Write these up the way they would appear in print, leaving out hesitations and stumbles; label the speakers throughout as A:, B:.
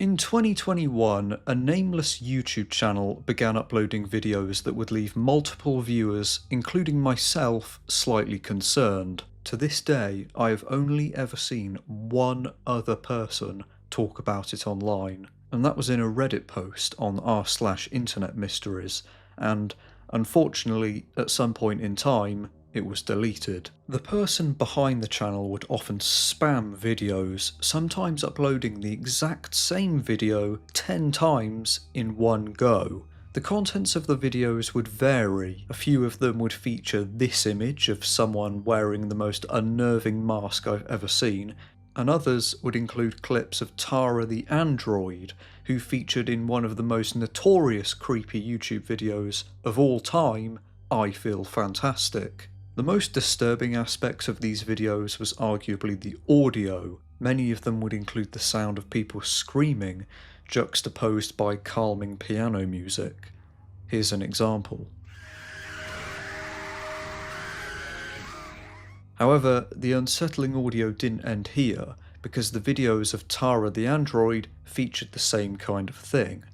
A: In 2021, a nameless YouTube channel began uploading videos that would leave multiple viewers, including myself, slightly concerned. To this day, I have only ever seen one other person talk about it online, and that was in a Reddit post on r/internet mysteries, and unfortunately, at some point in time, it was deleted. The person behind the channel would often spam videos, sometimes uploading the exact same video 10 times in one go. The contents of the videos would vary. A few of them would feature this image of someone wearing the most unnerving mask I've ever seen, and others would include clips of Tara the android, who featured in one of the most notorious creepy YouTube videos of all time, I Feel Fantastic. The most disturbing aspects of these videos was arguably the audio. Many of them would include the sound of people screaming, juxtaposed by calming piano music. Here's an example. However, the unsettling audio didn't end here, because the videos of Tara the android featured the same kind of thing.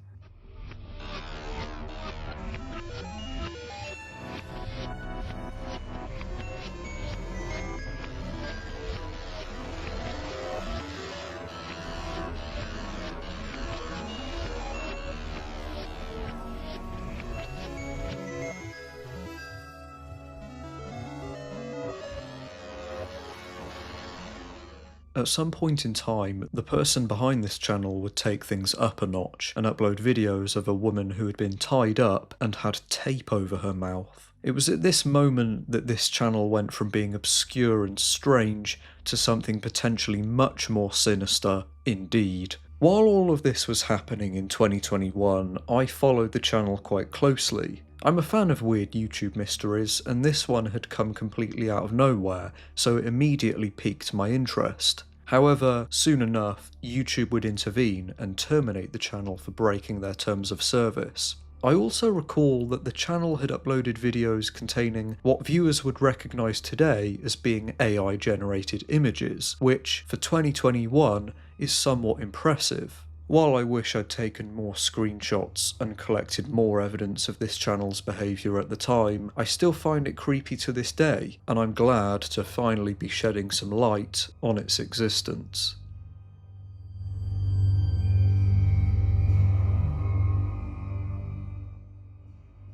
A: At some point in time, the person behind this channel would take things up a notch and upload videos of a woman who had been tied up and had tape over her mouth. It was at this moment that this channel went from being obscure and strange to something potentially much more sinister indeed. While all of this was happening in 2021, I followed the channel quite closely. I'm a fan of weird YouTube mysteries, and this one had come completely out of nowhere, so it immediately piqued my interest. However, soon enough, YouTube would intervene and terminate the channel for breaking their terms of service. I also recall that the channel had uploaded videos containing what viewers would recognise today as being AI-generated images, which, for 2021, is somewhat impressive. While I wish I'd taken more screenshots and collected more evidence of this channel's behaviour at the time, I still find it creepy to this day, and I'm glad to finally be shedding some light on its existence.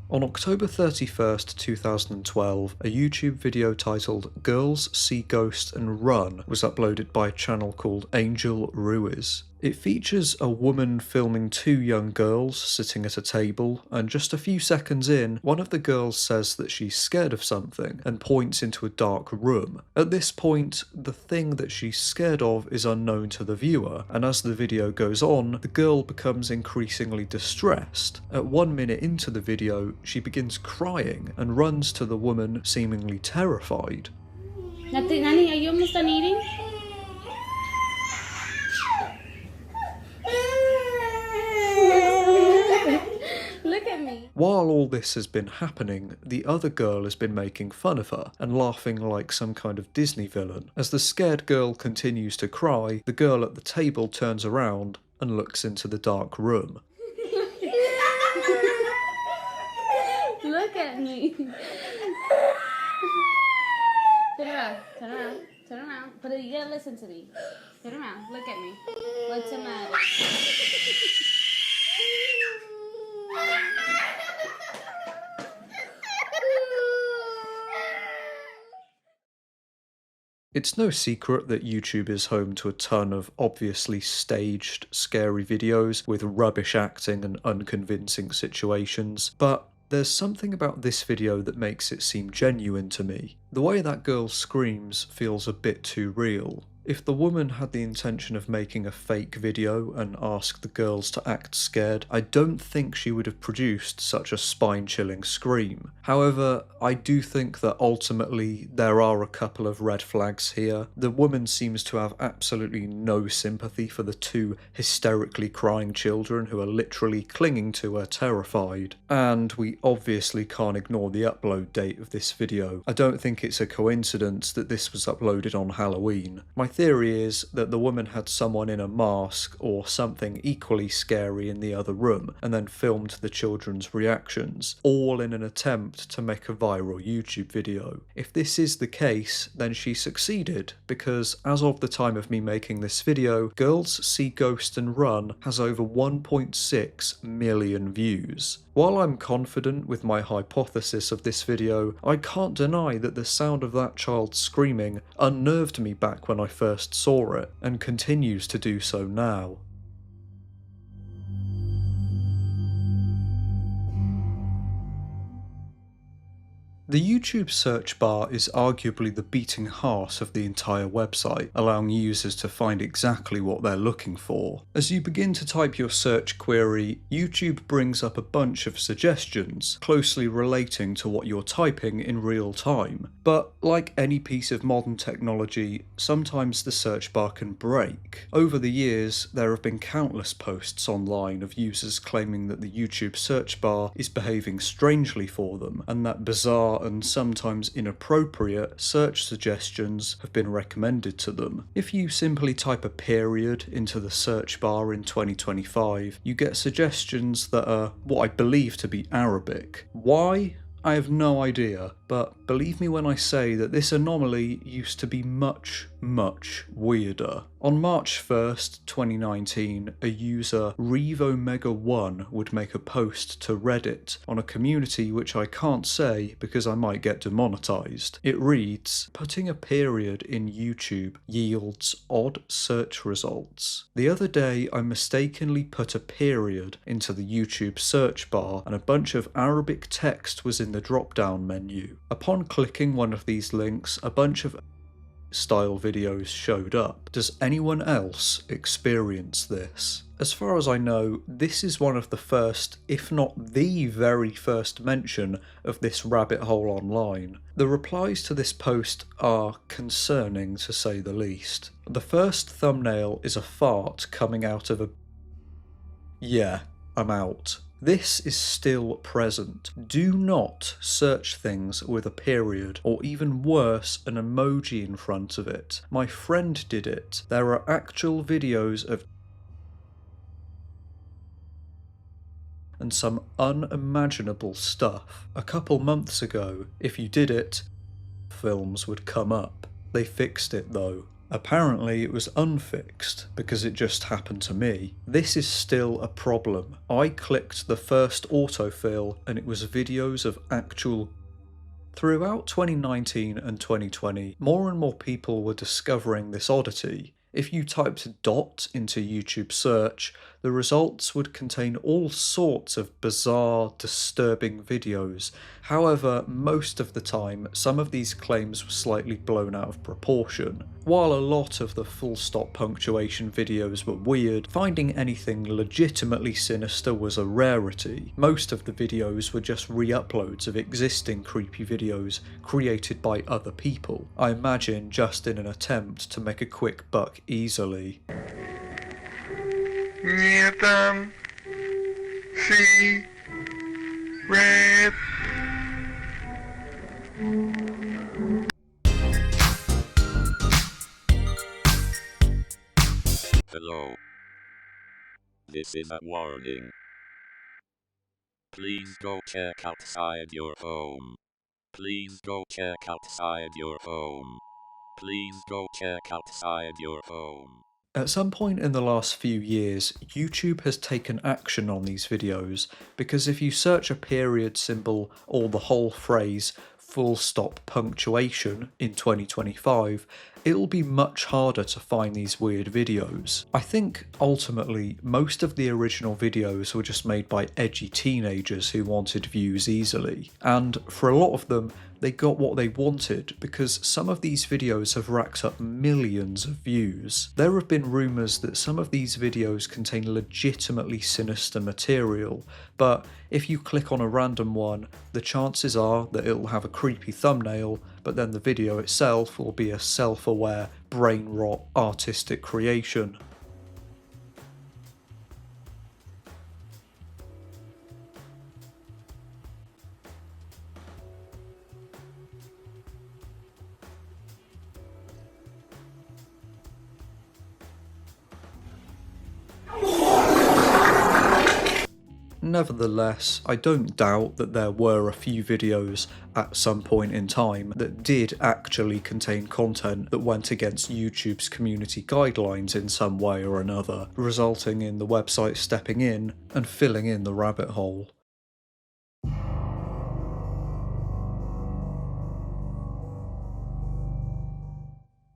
A: On October 31st, 2012, a YouTube video titled Girls See Ghosts and Run was uploaded by a channel called Angel Ruiz. It features a woman filming two young girls sitting at a table, and just a few seconds in, one of the girls says that she's scared of something and points into a dark room. At this point, the thing that she's scared of is unknown to the viewer, and as the video goes on, the girl becomes increasingly distressed. At 1 minute into the video, she begins crying and runs to the woman, seemingly terrified.
B: Nani, are you almost done eating? Look at me.
A: While all this has been happening, the other girl has been making fun of her and laughing like some kind of Disney villain. As the scared girl continues to cry, the girl at the table turns around and looks into the dark room.
B: Look at me. Turn around, turn around, turn around. But you gotta listen to me. Turn around, look at me. What's the matter?
A: It's no secret that YouTube is home to a ton of obviously staged, scary videos with rubbish acting and unconvincing situations, but there's something about this video that makes it seem genuine to me. The way that girl screams feels a bit too real. If the woman had the intention of making a fake video and asked the girls to act scared, I don't think she would have produced such a spine-chilling scream. However, I do think that ultimately there are a couple of red flags here. The woman seems to have absolutely no sympathy for the two hysterically crying children who are literally clinging to her terrified. And we obviously can't ignore the upload date of this video. I don't think it's a coincidence that this was uploaded on Halloween. My My theory is that the woman had someone in a mask or something equally scary in the other room and then filmed the children's reactions, all in an attempt to make a viral YouTube video. If this is the case, then she succeeded, because as of the time of me making this video, Girls See Ghost and Run has over 1.6 million views. While I'm confident with my hypothesis of this video, I can't deny that the sound of that child screaming unnerved me back when I first saw it, and continues to do so now. The YouTube search bar is arguably the beating heart of the entire website, allowing users to find exactly what they're looking for. As you begin to type your search query, YouTube brings up a bunch of suggestions, closely relating to what you're typing in real time. But like any piece of modern technology, sometimes the search bar can break. Over the years, there have been countless posts online of users claiming that the YouTube search bar is behaving strangely for them, and that bizarre and sometimes inappropriate search suggestions have been recommended to them. If you simply type a period into the search bar in 2025, you get suggestions that are what I believe to be Arabic. Why? I have no idea, but believe me when I say that this anomaly used to be much weirder. On March 1st, 2019, a user ReveOmega1 would make a post to Reddit on a community which I can't say because I might get demonetized. It reads, "Putting a period in YouTube yields odd search results. The other day I mistakenly put a period into the YouTube search bar and a bunch of Arabic text was in the drop-down menu. Upon clicking one of these links, a bunch of style videos showed up. Does anyone else experience this?" As far as I know, this is one of the first, if not the very first mention of this rabbit hole online. The replies to this post are concerning, to say the least. The first thumbnail is a fart coming out of a... Yeah, I'm out. This is still present. Do not search things with a period, or even worse, an emoji in front of it. My friend did it. There are actual videos of and some unimaginable stuff. A couple months ago, if you did it, films would come up. They fixed it though. Apparently it was unfixed because it just happened to me. This is still a problem. I clicked the first autofill and it was videos of actual... Throughout 2019 and 2020, more and more people were discovering this oddity. If you typed dot into YouTube search, the results would contain all sorts of bizarre, disturbing videos. However, most of the time, some of these claims were slightly blown out of proportion. While a lot of the full stop punctuation videos were weird, finding anything legitimately sinister was a rarity. Most of the videos were just re-uploads of existing creepy videos created by other people. I imagine just in an attempt to make a quick buck easily.
C: Hello. This is a warning. Please go check outside your home. Please go check outside your home. Please go check outside your home.
A: At some point in the last few years, YouTube has taken action on these videos, because if you search a period symbol or the whole phrase full stop punctuation in 2025, it'll be much harder to find these weird videos. I think ultimately most of the original videos were just made by edgy teenagers who wanted views easily, and for a lot of them they got what they wanted, because some of these videos have racked up millions of views. There have been rumours that some of these videos contain legitimately sinister material, but if you click on a random one, the chances are that it'll have a creepy thumbnail, but then the video itself will be a self-aware, brain rot artistic creation. Nevertheless, I don't doubt that there were a few videos at some point in time that did actually contain content that went against YouTube's community guidelines in some way or another, resulting in the website stepping in and filling in the rabbit hole.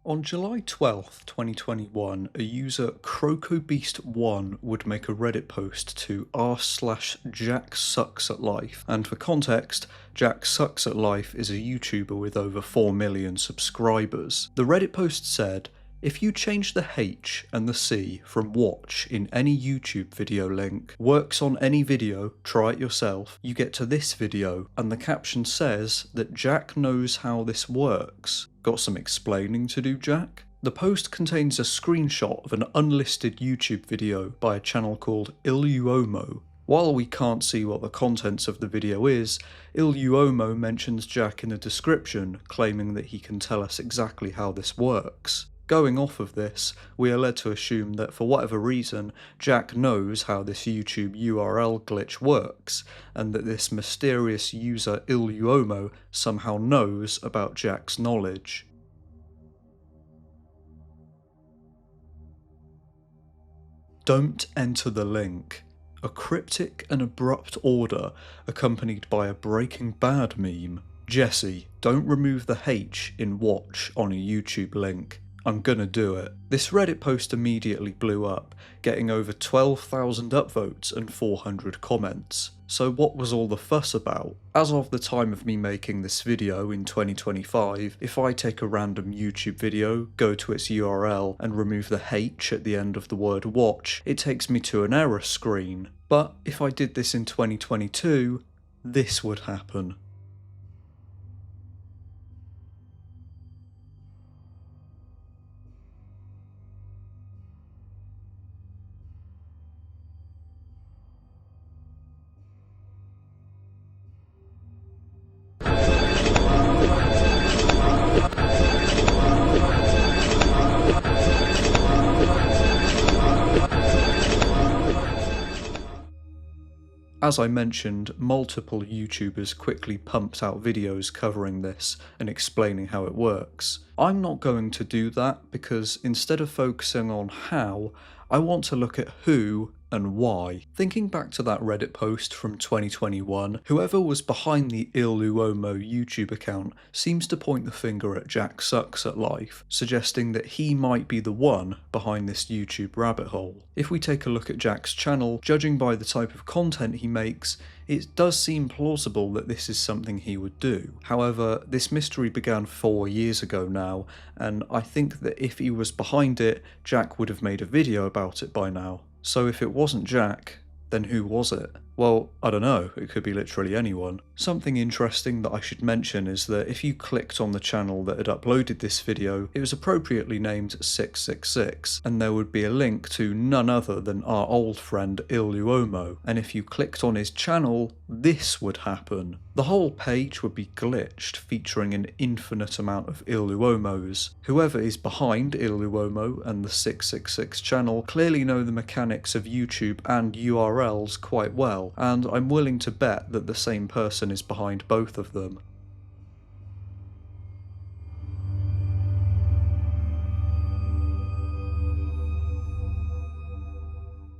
A: On July 12th, 2021, a user CrocoBeast1 would make a Reddit post to r/JackSucksAtLife, and for context, Jack Sucks at Life is a YouTuber with over 4 million subscribers. The Reddit post said, "If you change the H and the C from watch in any YouTube video link, works on any video, try it yourself, you get to this video, and the caption says that Jack knows how this works. Got some explaining to do, Jack?" The post contains a screenshot of an unlisted YouTube video by a channel called Iluomo. While we can't see what the contents of the video is, Iluomo mentions Jack in the description, claiming that he can tell us exactly how this works. Going off of this, we are led to assume that for whatever reason, Jack knows how this YouTube URL glitch works, and that this mysterious user Iluomo somehow knows about Jack's knowledge. Don't enter the link. A cryptic and abrupt order accompanied by a Breaking Bad meme. Jesse, don't remove the H in watch on a YouTube link. I'm gonna do it. This Reddit post immediately blew up, getting over 12,000 upvotes and 400 comments. So what was all the fuss about? As of the time of me making this video in 2025, if I take a random YouTube video, go to its URL and remove the H at the end of the word watch, it takes me to an error screen. But if I did this in 2022, this would happen. As I mentioned, multiple YouTubers quickly pumped out videos covering this and explaining how it works. I'm not going to do that because instead of focusing on how, I want to look at who and why. Thinking back to that Reddit post from 2021, whoever was behind the Iluomo YouTube account seems to point the finger at Jack Sucks at Life, suggesting that he might be the one behind this YouTube rabbit hole. If we take a look at Jack's channel, judging by the type of content he makes, it does seem plausible that this is something he would do. However, this mystery began 4 years ago now, and I think that if he was behind it, Jack would have made a video about it by now. So if it wasn't Jack, then who was it? Well, I don't know, it could be literally anyone. Something interesting that I should mention is that if you clicked on the channel that had uploaded this video, it was appropriately named 666, and there would be a link to none other than our old friend Iluomo, and if you clicked on his channel, this would happen. The whole page would be glitched, featuring an infinite amount of Iluomos. Whoever is behind Iluomo and the 666 channel clearly know the mechanics of YouTube and URLs quite well, and I'm willing to bet that the same person is behind both of them.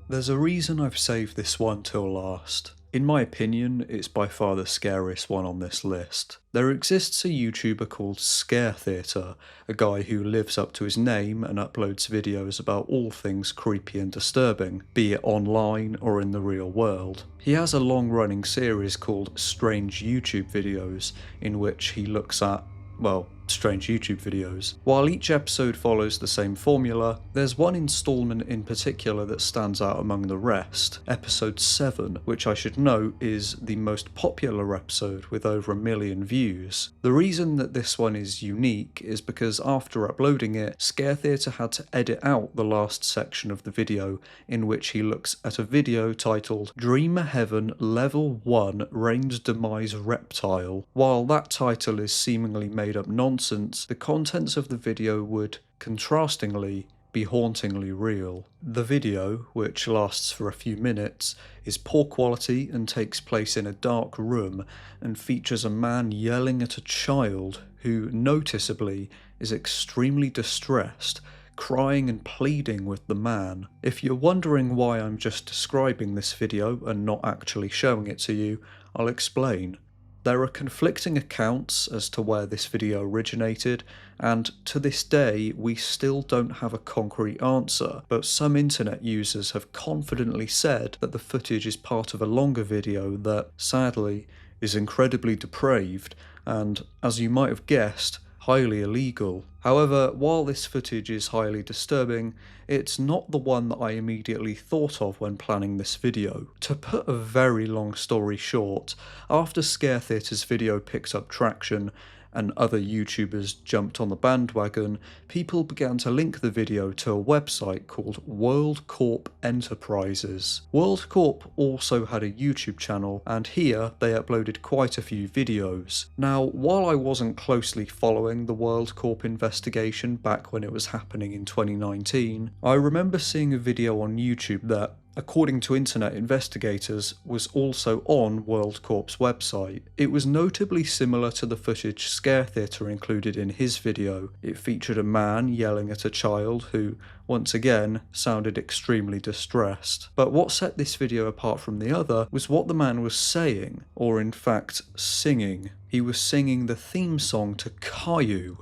A: There's a reason I've saved this one till last. In my opinion, it's by far the scariest one on this list. There exists a YouTuber called Scare Theatre, a guy who lives up to his name and uploads videos about all things creepy and disturbing, be it online or in the real world. He has a long-running series called Strange YouTube Videos, in which he looks at, well, strange YouTube videos. While each episode follows the same formula, there's one installment in particular that stands out among the rest, episode 7, which I should note is the most popular episode with over 1 million views. The reason that this one is unique is because after uploading it, Scare Theatre had to edit out the last section of the video in which he looks at a video titled Dreamer Heaven Level 1 Rain's Demise Reptile. While that title is seemingly made up nonsense, the contents of the video would, contrastingly, be hauntingly real. The video, which lasts for a few minutes, is poor quality and takes place in a dark room and features a man yelling at a child who, noticeably, is extremely distressed, crying and pleading with the man. If you're wondering why I'm just describing this video and not actually showing it to you, I'll explain. There are conflicting accounts as to where this video originated, and to this day we still don't have a concrete answer, but some internet users have confidently said that the footage is part of a longer video that, sadly, is incredibly depraved and, as you might have guessed, highly illegal. However, while this footage is highly disturbing, it's not the one that I immediately thought of when planning this video. To put a very long story short, after Scare Theatre's video picked up traction and other YouTubers jumped on the bandwagon, people began to link the video to a website called World Corp Enterprises. World Corp also had a YouTube channel, and here they uploaded quite a few videos. Now, while I wasn't closely following the World Corp investigation back when it was happening in 2019, I remember seeing a video on YouTube that, according to internet investigators, was also on World Corp's website. It was notably similar to the footage Scare Theatre included in his video. It featured a man yelling at a child who, once again, sounded extremely distressed. But what set this video apart from the other was what the man was saying, or in fact, singing. He was singing the theme song to Caillou,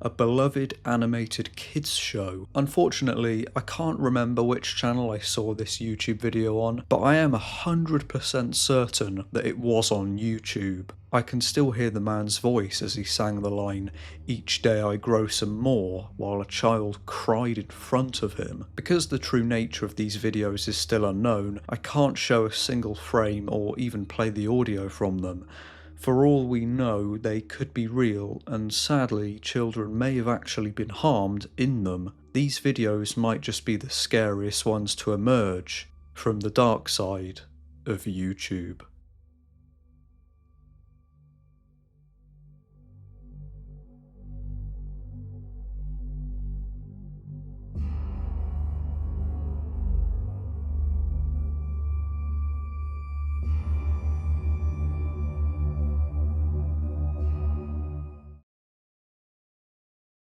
A: a beloved animated kids show. Unfortunately, I can't remember which channel I saw this YouTube video on, but I am 100% certain that it was on YouTube. I can still hear the man's voice as he sang the line, "Each day I grow some more," while a child cried in front of him. Because the true nature of these videos is still unknown, I can't show a single frame or even play the audio from them. For all we know, they could be real, and sadly, children may have actually been harmed in them. These videos might just be the scariest ones to emerge from the dark side of YouTube.